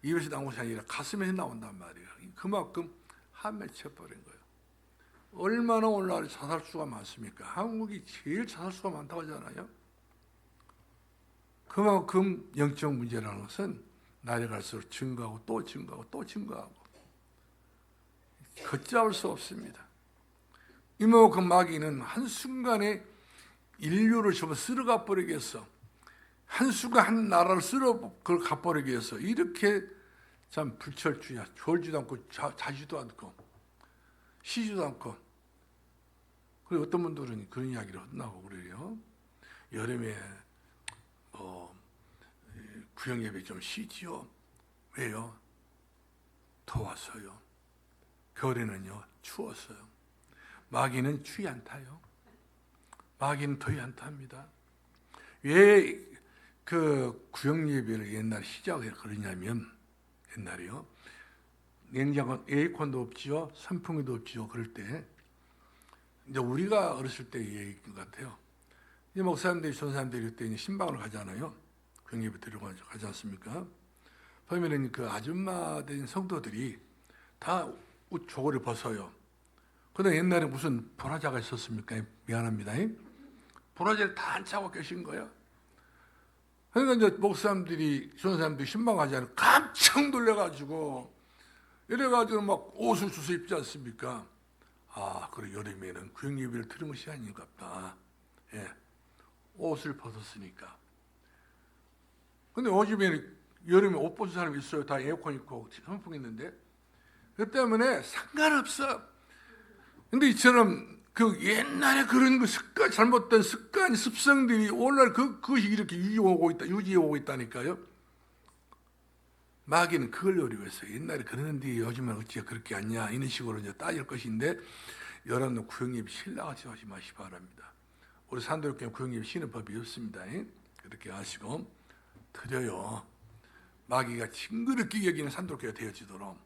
입에서 나오는 것이 아니라 가슴에서 나온단 말이에요. 그만큼 한맺혀버린 거예요. 얼마나 오늘날 자살수가 많습니까? 한국이 제일 자살수가 많다고 하잖아요. 그만큼 영적 문제라는 것은 날이 갈수록 증가하고 또 증가하고 또 증가하고 걷잡을 수 없습니다. 이만큼 마귀는 한순간에 인류를 전부 쓸어가 버리게 해서 한순간 한 나라를 그걸 갚아버리기 위해서 이렇게 참 불철주야 졸지도 않고 자지도 않고 쉬지도 않고 그리고 어떤 분들은 그런 이야기를 혼나고 그래요. 여름에 구역예배 좀 쉬지요. 왜요? 더워서요. 겨울에는요 추웠어요. 마귀는 추위 안 타요. 마귀는 더위 안 탑니다. 왜 그 구역 예배를 옛날에 시작을 그러냐면 옛날에요. 냉장고 에어컨도 없지요. 선풍기도 없지요. 그럴 때 이제 우리가 어렸을 때 얘기 같아요. 이제 목사님들이 전사님들이 그때 이제 신방을 가잖아요. 구역 예배 드리고 가지 않습니까? 보면은 그 아줌마 된 성도들이 다 옷 조거를 벗어요. 근데 옛날에 무슨 보라자가 있었습니까? 미안합니다. 보라자를 다 안 차고 계신 거예요. 그러니까 이제 목사님들이, 전사님들이 신방하지 깜짝 놀래가지고, 이래가지고 막 옷을 주워 입지 않습니까? 아, 그래, 여름에는 구역 예배를 드리는 것이 아닌갑다. 예. 옷을 벗었으니까. 근데 요즘에는 여름에 옷 벗은 사람이 있어요. 다 에어컨 있고 선풍기 있는데. 그 때문에 상관없어. 근데 이처럼 그 옛날에 그런 그 습관, 잘못된 습관, 습성들이 오늘날 그것이 이렇게 유지해오고 있다니까요. 마귀는 그걸 노리고 있어요. 옛날에 그러는데 요즘은 어찌 그렇게 않냐 이런 식으로 이제 따질 것인데 여러분들 구역예배 신라하지 마시 바랍니다. 우리 산도교회 구역예배 쉬는 법이 없습니다. 그렇게 하시고 드려요. 마귀가 징그럽게 여기는 산도교회가 되어지도록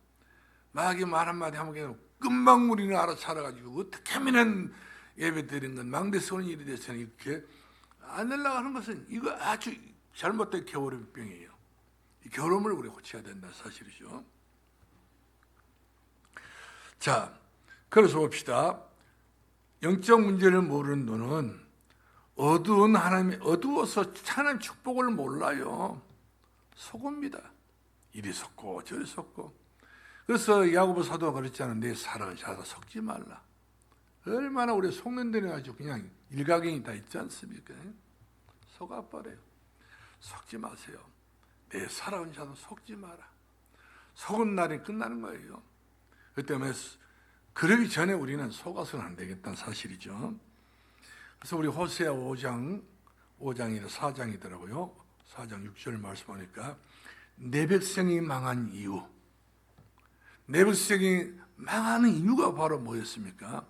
마귀 말 한마디 하면 금방무리는 알아차려가지고 어떻게 하면 예배 드리는 건 망대 쏘는 일이 돼서는 이렇게 안 날아가는 것은 이거 아주 잘못된 게으름병이에요. 이 게으름을 우리가 고쳐야 된다 사실이죠. 자, 그래서 봅시다. 영적 문제를 모르는 눈은 어두워서 하나님 축복을 몰라요. 속읍니다. 이리 속고 저리 속고. 그래서 야고보 사도가 그랬잖아. 내 사랑하는 자다 속지 말라. 얼마나 우리 속는 데는 아주 그냥 일각견이 다 있지 않습니까? 속아버려요. 속지 마세요. 내 사랑하는 자도 속지 마라. 속은 날이 끝나는 거예요. 그 때문에 그러기 전에 우리는 속아서는 안 되겠다는 사실이죠. 그래서 우리 호세아 5장이라 4장이더라고요. 4장 6절 말씀하니까 내 백성이 망한 이유, 내 백성이 망하는 이유가 바로 뭐였습니까?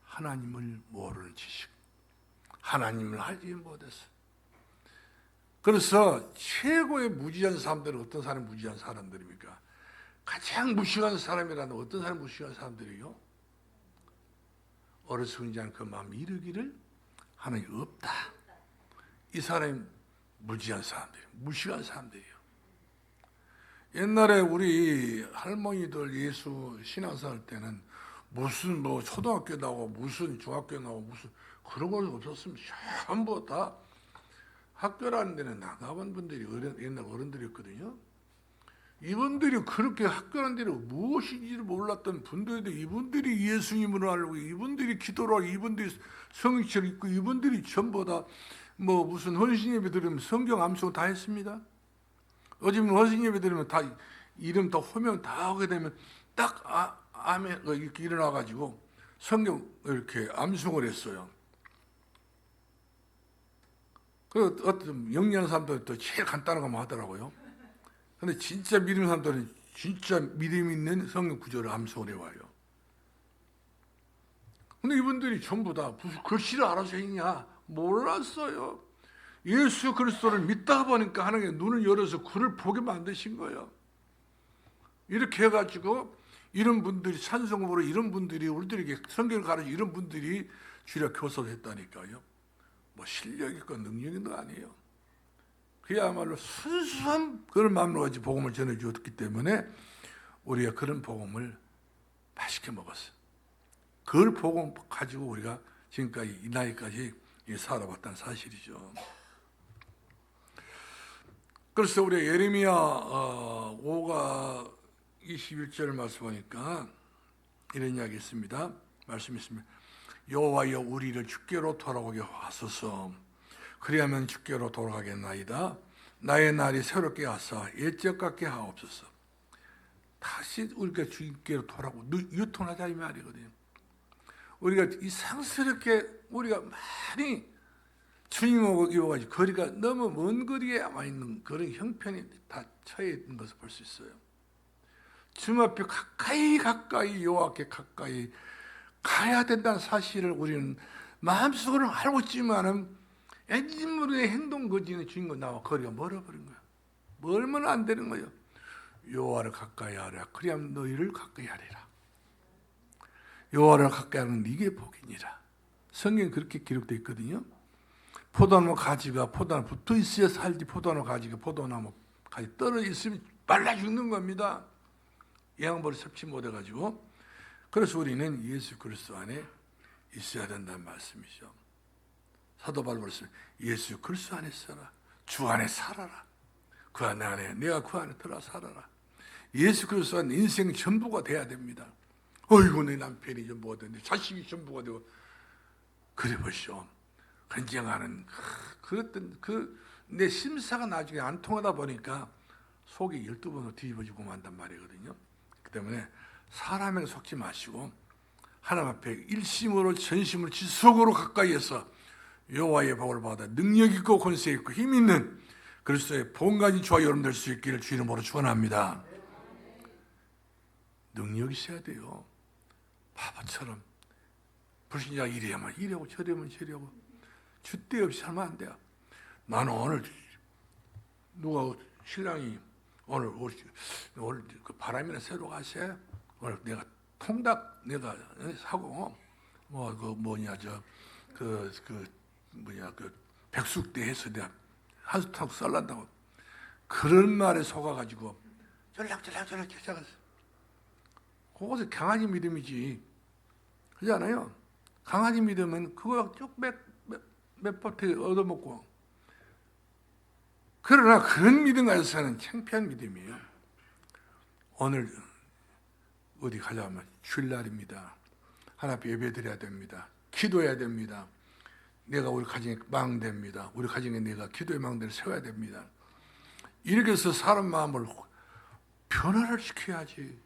하나님을 모르는 지식, 하나님을 알지 못해서. 그래서 최고의 무지한 사람들은 어떤 사람이 무지한 사람들입니까? 가장 무식한 사람이라는 어떤 사람이 무식한 사람들이요? 어리석은지 않은 그 마음이 이르기를 하나님 없다. 이 사람이 무지한 사람들이에요. 무식한 사람들이에요. 옛날에 우리 할머니들 예수 신앙생활 때는 무슨 뭐 초등학교 나오고 무슨 중학교 나오고 무슨 그런 거 없었으면 전부 다 학교라는 데는 나가본 분들이 옛날 어른들이었거든요. 이분들이 그렇게 학교라는 데는 무엇인지를 몰랐던 분들인데 이분들이 예수님을 알고 이분들이 기도를 하고 이분들이 성경책을 읽고 이분들이 전부 다 뭐 무슨 헌신 예배 드리면 성경 암송 다 했습니다. 요즘 헌신 예배 드리면 다 이름 다 호명 다 하게 되면 딱 아멘 이렇게 일어나가지고 성경 이렇게 암송을 했어요. 그 어떤 영리한 사람들 또 제일 간단한 것만 하더라고요. 근데 진짜 믿음 있는 사람들은 진짜 믿음 있는 성경 구절을 암송을 해와요. 근데 이분들이 전부 다 무슨 글씨를 알아서 했냐? 몰랐어요. 예수 그리스도를 믿다 보니까 하나님께 눈을 열어서 그를 보게 만드신 거예요. 이렇게 해가지고 이런 분들이 찬송으로 이런 분들이 우리들에게 성경을 가르쳐 이런 분들이 주력 교사를 했다니까요. 뭐 실력 있고 능력 있는 거 아니에요. 그야말로 순수한 그런 마음으로 가지고 복음을 전해주었기 때문에 우리가 그런 복음을 맛있게 먹었어요. 그걸 복음 가지고 우리가 지금까지 이 나이까지 살아왔다는 사실이죠. 그래서 우리 예레미야 5가 21절을 말씀하니까 이런 이야기 있습니다. 말씀이 있습니다. 여호와여 우리를 주께로 돌아오게 하소서. 그리하면 주께로 돌아가겠나이다. 나의 날이 새롭게 하사 옛적 같게 하옵소서. 다시 우리가 주께로 돌아오고 유통하자 이 말이거든요. 우리가 이상스럽게 우리가 많이 주님하고 이어가지고 거리가 너무 먼 거리에 와 있는 그런 형편이 다 처해 있는 것을 볼 수 있어요. 주님 앞에 가까이 여호와께 가까이 가야 된다는 사실을 우리는 마음속으로는 알고 있지만은 엔진물의 행동 거지는 주님과 나와 거리가 멀어버린 거야. 멀면 안 되는 거예요. 여호와를 가까이 하라. 그리하면 너희를 가까이 하리라. 여호와를 가까이 하는 네게 복이니라. 성경에 그렇게 기록되어 있거든요. 포도나무 가지가 포도나무 붙어 있어야 살지 포도나무 가지가 포도나무 가지 떨어져 있으면 말라 죽는 겁니다. 영양분을 섭취 못해가지고. 그래서 우리는 예수 그리스도 안에 있어야 된다는 말씀이죠. 사도 바울은 예수 그리스도 안에 있어라. 주 안에 살아라. 그 안에 내가 그 안에 들어 살아라. 예수 그리스도 안에 인생 전부가 돼야 됩니다. 어이구 내 남편이 전부가 되는데 자식이 전부가 되고 그래 보시오. 헌정하는 그랬던 내 심사가 나중에 안 통하다 보니까 속이 12번으로 뒤집어지고 만단 말이거든요. 그 때문에 사람에게 속지 마시고 하나님 앞에 일심으로 전심으로 지속으로 가까이해서 여호와의 복을 받아 능력 있고 권세 있고 힘 있는 그리스도의 본가진 저와 여러분 될 수 있기를 주 이름으로 축원합니다. 능력이 있어야 돼요. 바보처럼 불신자 이래야만 이래고 저래야만 저래고 줏대 없이 살면 안 돼요. 나는 오늘 누가 신랑이 오늘 그 바람이나 새로 가세. 오늘 내가 통닭 내가 사고 뭐 그 뭐냐 그 백숙대 해서 내가 한수 타고 썰란다고 그런 말에 속아가지고 전락전락 찾아갔어. 그것은 강아지 믿음이지. 그렇지 않아요? 강아지 믿음은 그거 쭉 몇 포트 얻어먹고. 그러나 그런 믿음 가져서는 창피한 믿음이에요. 오늘 어디 가려면 주일날입니다. 하나님 앞에 예배드려야 됩니다. 기도해야 됩니다. 내가 우리 가정의 망대입니다. 우리 가정에 내가 기도의 망대를 세워야 됩니다. 이렇게 해서 사람 마음을 변화를 시켜야지.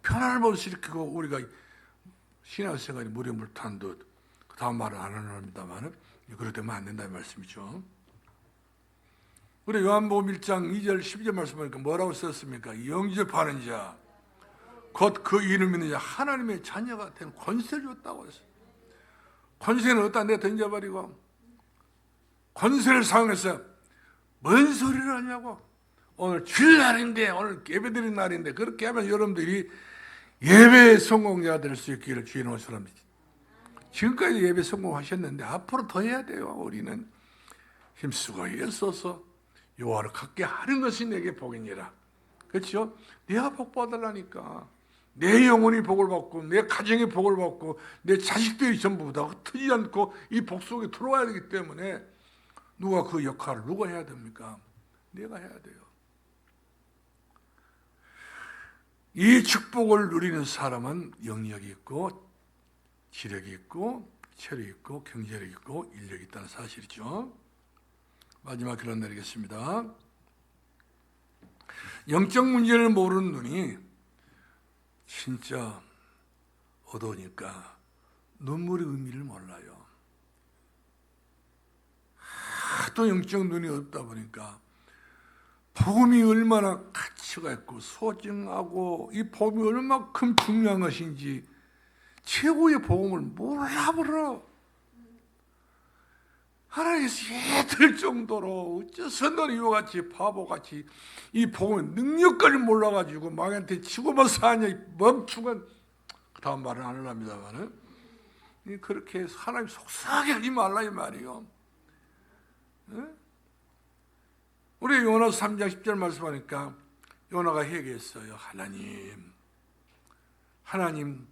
변화를 못 시키고 우리가 신앙생활이 물에 물 탄 듯 그 다음 말을 안 합니다만 그렇게 되면 안 된다는 말씀이죠. 우리 요한복음 1장 2절 12절 말씀 보니까 뭐라고 썼습니까? 영접하는 자 곧 그 이름 믿는 자 하나님의 자녀가 된 권세를 줬다고 했어요. 권세는 어디다 내가 던져버리고 권세를 사용해서 뭔 소리를 하냐고. 오늘 주일날인데 오늘 예배드리는 날인데 그렇게 하면 여러분들이 예배 성공자가 될 수 있기를 주의 이름으로 축원합니다. 지금까지 예배 성공하셨는데 앞으로 더 해야 돼요. 우리는 힘쓰고 애써서 여호와를 갖게 하는 것이 내게 복이니라. 그렇죠? 내가 복 받으려니까 내 영혼이 복을 받고 내 가정이 복을 받고 내 자식들이 전부 다 흩어지지 않고 이 복 속에 들어와야 되기 때문에 누가 그 역할을 누가 해야 됩니까? 내가 해야 돼요. 이 축복을 누리는 사람은 영역이 있고 지력이 있고 체력이 있고 경제력이 있고 인력이 있다는 사실이죠. 마지막 결론 내리겠습니다. 영적 문제를 모르는 눈이 진짜 어두우니까 눈물의 의미를 몰라요. 하도 영적 눈이 없다 보니까 복음이 얼마나 가치가 있고 소중하고 이 복음이 얼마큼 중요한 것인지 최고의 복음을 몰라버려. 하나님께서 예들 정도로 어째서 너는 이와 같이 바보같이 이 복음의 능력까지 몰라가지고 마귀한테 치고만 사냐 이 멈추건 그 다음 말은 안 하랍니다만은 그렇게 하나님 속상하게 하지 말라 이 말이요. 응? 우리 요나서 3장 10절 말씀하니까 요나가 회개했어요. 하나님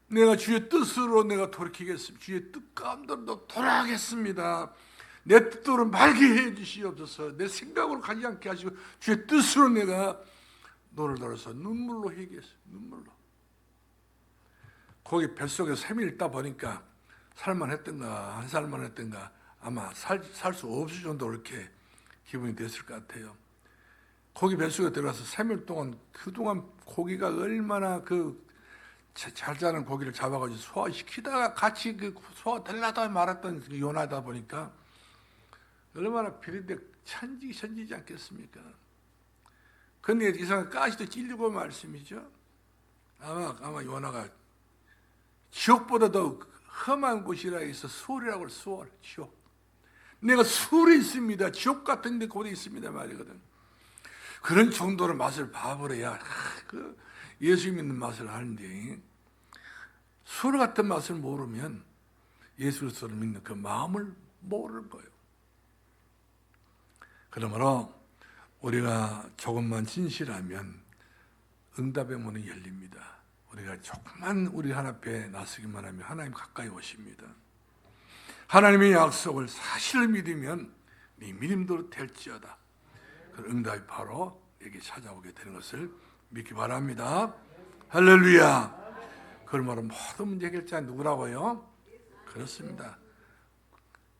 내가 주의 뜻으로 내가 돌이키겠습니다. 주의 뜻 가운데로 돌아가겠습니다. 내 뜻대로 말게 해 주시옵소서. 내 생각으로 가지 않게 하시고 주의 뜻으로 내가 노를 들어서 눈물로 회개했어요. 눈물로. 거기 뱃속에 샘이 있다 보니까 살만했던가 안 살만했던가 아마 살 수 없을 정도로 이렇게 기분이 됐을 것 같아요. 거기 뱃속에 들어가서 3일 동안 그동안 고기가 얼마나 잘 자는 고기를 잡아가지고 소화시키다가 같이 그 소화되려다 말았던 요나다 보니까 얼마나 비린데 천지지 않겠습니까? 근데 이상한 가시도 찔리고 말씀이죠. 아마 요나가 지옥보다 더 험한 곳이라 해서 수월이라고 수월, 지옥. 내가 수월에 있습니다. 지옥 같은 데 곳에 있습니다 말이거든. 그런 정도로 맛을 봐버려야 그 예수 믿는 맛을 아는데 술 같은 맛을 모르면 예수 그리스도를 믿는 그 마음을 모르는 거예요. 그러므로 우리가 조금만 진실하면 응답의 문이 열립니다. 우리가 조금만 우리 하나님 앞에 나서기만 하면 하나님 가까이 오십니다. 하나님의 약속을 사실을 믿으면 네 믿음대로 될지어다. 그 응답이 바로 내게 찾아오게 되는 것을 믿기 바랍니다. 할렐루야. 그러므로 모든 문제 해결자 누구라고요? 그렇습니다.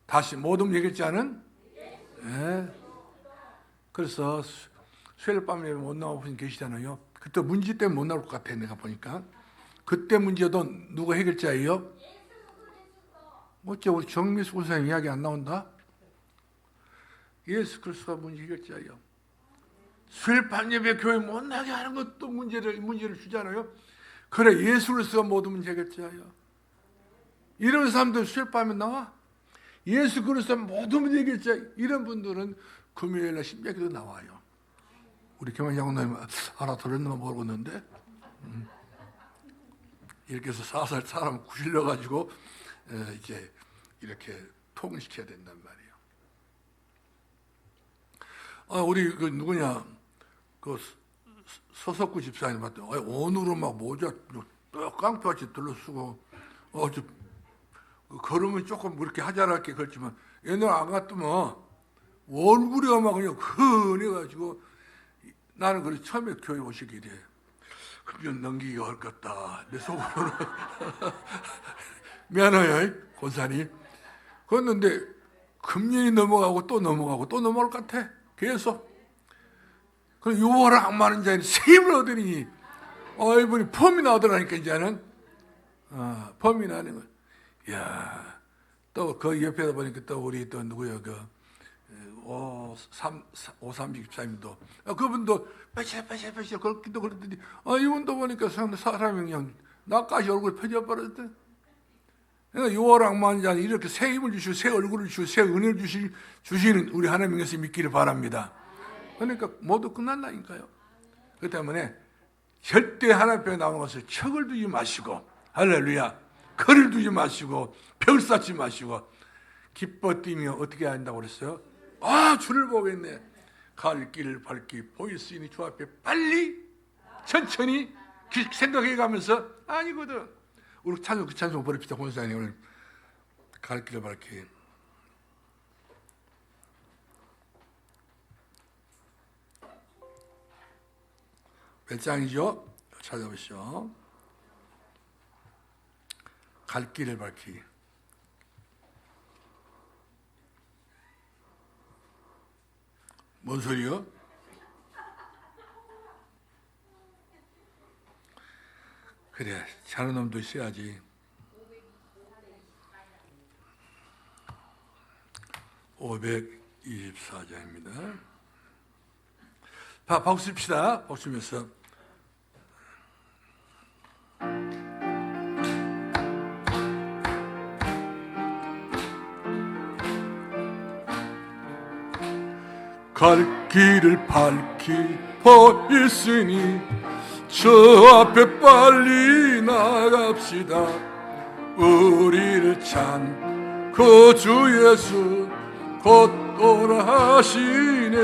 다시 모든 문제 해결자는 네. 그래서 수요일 밤에 못 나오신 분 계시잖아요. 그때 문제 때문에 못 나올 것 같아 내가 보니까. 그때 문제도 누가 해결자예요? 어째 우리 정미수 군사님 이야기 안 나온다? 예수 그리스도가 문제 해결자예요. 수요일 밤 예배 교회 못 나게 하는 것도 문제를 주잖아요. 그래 예수 그리스도가 모든 문제 해결자예요. 이런 사람들 수요일 밤에 나와? 예수 그리스도가 모든 문제 해결자. 이런 분들은 금요일날 신명기도 나와요. 우리 경환 장로님 알아들었나 모르겠는데 이렇게 해서 사살 사람 구실려가지고 이제 이렇게 통일시켜야 된단 말이에요. 우리 그 누구냐 그 서석구 집사님 봤더니 오늘은 막 모자 깡패같이 둘러쓰고 걸으면 조금 그렇게 하자랄게 그렇지만 옛날에 안 갔더만 얼굴이 막 그냥 흔해가지고 나는 그래 처음에 교회 오시길래 금년 넘기기가 어렵겠다. 내 속으로는 미안해요, 권사님. 그랬는데 금년이 넘어가고 또 넘어가고 또 넘어갈 것 같아. 계속. 그럼 6월 악마는 자는 새 힘을 얻으니 이분이 펌이 나오더라니까 이제는. 펌이 나는 거야. 이야, 또 그 옆에다 보니까 또 우리 또 누구야, 그 5324님도 그분도 빼시빼시빼시 그렇기도 그랬더니 이분도 보니까 사람이 그냥 나까지 얼굴 펴져버렸대. 그러니까 6월 악마는 이렇게 새 힘을 주시고 새 얼굴을 주시고 새 은혜를 주시는 우리 하나님께서 믿기를 바랍니다. 그러니까 모두 끝난다니까요. 그렇기 때문에 절대 하나님 앞에 나오는 것을 척을 두지 마시고, 할렐루야, 거리를 두지 마시고 벽을 쌓지 마시고 기뻐 뛰며 어떻게 해야 한다고 그랬어요? 주를 보겠네. 갈 길을 밝히 보이시니 주 앞에 빨리 천천히 생각해 가면서 아니거든. 우리 찬송 버립시다. 권사님 오늘 갈 길을 밝히. 몇 장이죠? 찾아보시죠. 갈 길을 밝히. 뭔 소리요? 그래, 자는 놈도 있어야지. 524장입니다. 박수 칩시다. 박수 치면서. 갈 길을 밝히 보이시니 저 앞에 빨리 나갑시다. 우리를 찬 그 주 예수 곧 오라 하시네.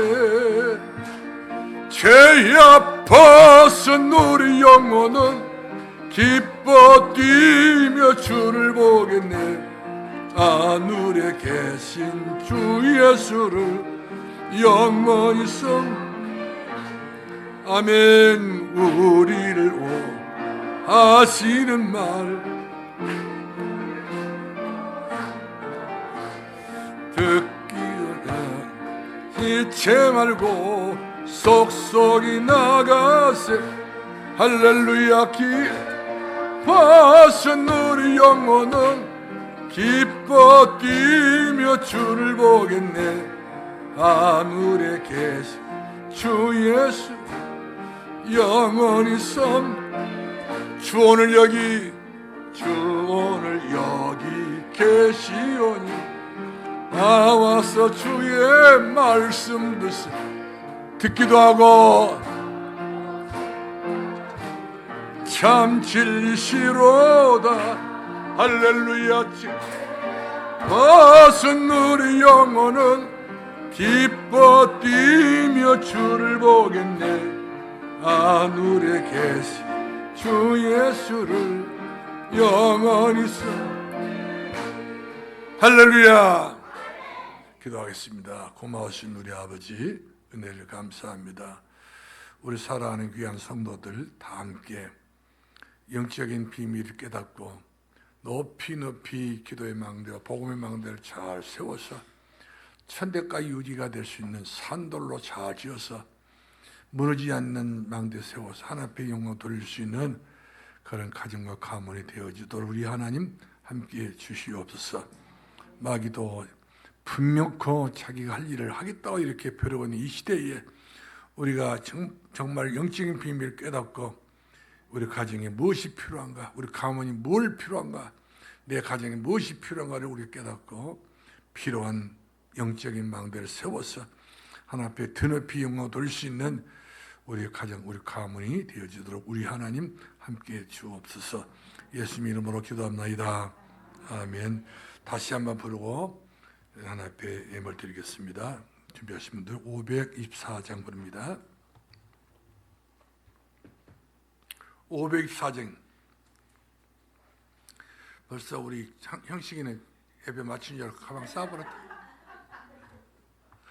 죄 아파서 우리 영혼은 기뻐 뛰며 주를 보겠네. 하늘에 계신 주 예수를 영원히 아멘. 우리를 하시는 말 듣기를 잊지 말고 속속이 나가세. 할렐루야. 기뻐하신 우리 영혼은 기뻐 뛰며 주를 보겠네. 하늘에 계신 주 예수 영원히 주 오늘 여기 계시오니 나와서 주의 말씀 듣기도 하고 참 진리시로다. 할렐루야. 벗은 우리 영혼은 기뻐 뛰며 주를 보겠네. 하늘에 계신 주 예수를 영원히 할렐루야. 기도하겠습니다. 고마우신 우리 아버지, 은혜를 감사합니다. 우리 사랑하는 귀한 성도들 다 함께 영적인 비밀을 깨닫고 높이 기도의 망대와 복음의 망대를 잘 세워서 천대까지 유지가 될 수 있는 산돌로 잘 지어서 무너지지 않는 망대 세워서 하나님 앞에 영광 돌릴 수 있는 그런 가정과 가문이 되어지도록 우리 하나님 함께해 주시옵소서. 마귀도 분명코 자기가 할 일을 하겠다고 이렇게 벼르고 이 시대에 우리가 정말 영적인 비밀을 깨닫고 우리 가정에 무엇이 필요한가, 우리 가문이 뭘 필요한가, 내 가정에 무엇이 필요한가를 우리가 깨닫고 필요한 영적인 망대를 세워서 하나님 앞에 드높이 영광 돌릴 수 있는 우리 가정, 우리 가문이 되어지도록 우리 하나님 함께해 주옵소서. 예수님 이름으로 기도합나이다. 아멘. 다시 한번 부르고 하나님 앞에 예물 드리겠습니다. 준비하신 분들 524장 부릅니다. 524장. 벌써 우리 형식이는 예배 마친 줄 알고 가방 싸버렸다.